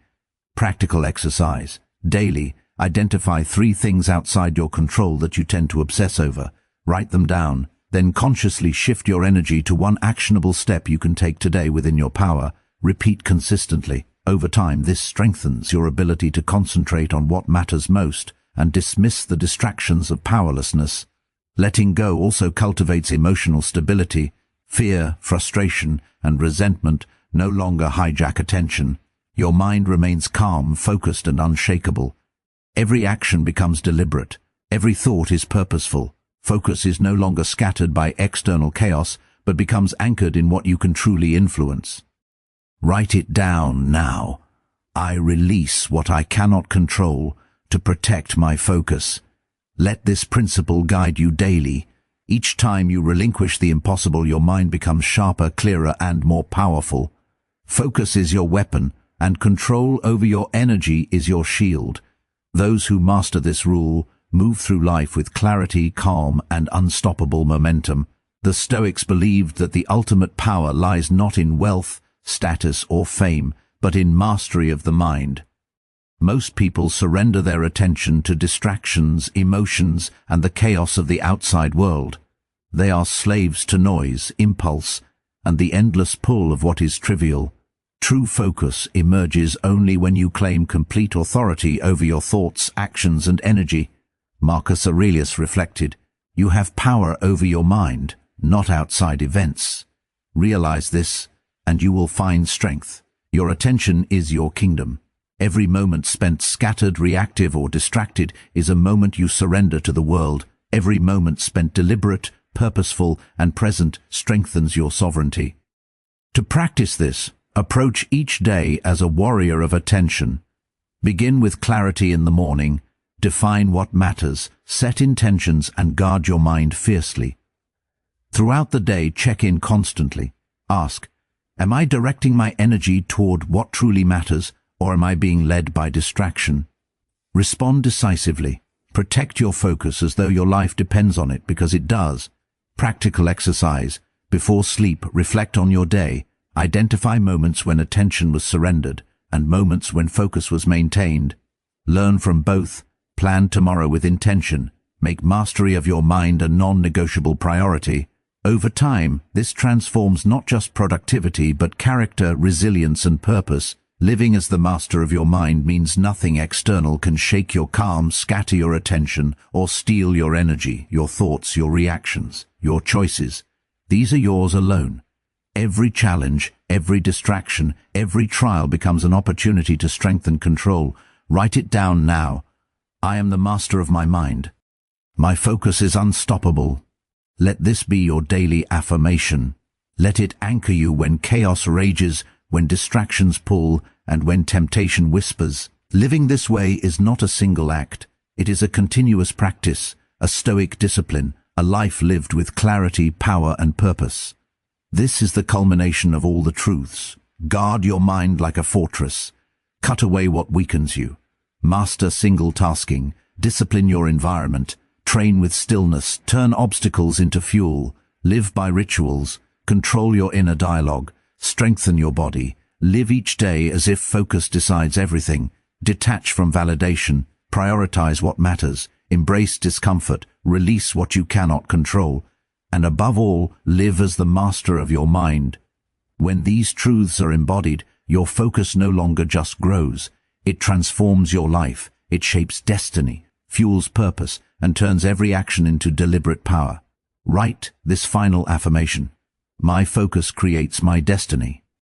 Practical exercise. Daily, identify 3 things outside your control that you tend to obsess over. Write them down. Then consciously shift your energy to one actionable step you can take today within your power. Repeat consistently. Over time, this strengthens your ability to concentrate on what matters most and dismiss the distractions of powerlessness. Letting go also cultivates emotional stability. Fear, frustration, and resentment no longer hijack attention. Your mind remains calm, focused, and unshakable. Every action becomes deliberate. Every thought is purposeful. Focus is no longer scattered by external chaos, but becomes anchored in what you can truly influence. Write it down now. I release what I cannot control to protect my focus. Let this principle guide you daily. Each time you relinquish the impossible, your mind becomes sharper, clearer, and more powerful. Focus is your weapon, and control over your energy is your shield. Those who master this rule move through life with clarity, calm, and unstoppable momentum. The Stoics believed that the ultimate power lies not in wealth, status, or fame, but in mastery of the mind. Most people surrender their attention to distractions, emotions, and the chaos of the outside world. They are slaves to noise, impulse, and the endless pull of what is trivial. True focus emerges only when you claim complete authority over your thoughts, actions, and energy. Marcus Aurelius reflected, "You have power over your mind, not outside events. Realize this, and you will find strength. Your attention is your kingdom. Every moment spent scattered, reactive, or distracted is a moment you surrender to the world. Every moment spent deliberate, purposeful, and present strengthens your sovereignty." To practice this, approach each day as a warrior of attention. Begin with clarity in the morning. Define what matters, set intentions, and guard your mind fiercely. Throughout the day, check in constantly. Ask, am I directing my energy toward what truly matters, or am I being led by distraction? Respond decisively. Protect your focus as though your life depends on it, because it does. Practical exercise. Before sleep, reflect on your day. Identify moments when attention was surrendered and moments when focus was maintained. Learn from both. Plan tomorrow with intention. Make mastery of your mind a non-negotiable priority. Over time, this transforms not just productivity but character, resilience, and purpose. Living as the master of your mind means nothing external can shake your calm, scatter your attention, or steal your energy, your thoughts, your reactions, your choices. These are yours alone. Every challenge, every distraction, every trial becomes an opportunity to strengthen control. Write it down now. I am the master of my mind. My focus is unstoppable. Let this be your daily affirmation. Let it anchor you when chaos rages, when distractions pull, and when temptation whispers. Living this way is not a single act. It is a continuous practice, a Stoic discipline, a life lived with clarity, power, and purpose. This is the culmination of all the truths. Guard your mind like a fortress. Cut away what weakens you. Master single tasking. Discipline your environment. Train with stillness. Turn obstacles into fuel. Live by rituals. Control your inner dialogue. Strengthen your body. Live each day as if focus decides everything. Detach from validation. Prioritize what matters. Embrace discomfort. Release what you cannot control. And above all, live as the master of your mind. When these truths are embodied, your focus no longer just grows. It transforms your life. It shapes destiny, fuels purpose, and turns every action into deliberate power. Write this final affirmation. My focus creates my destiny.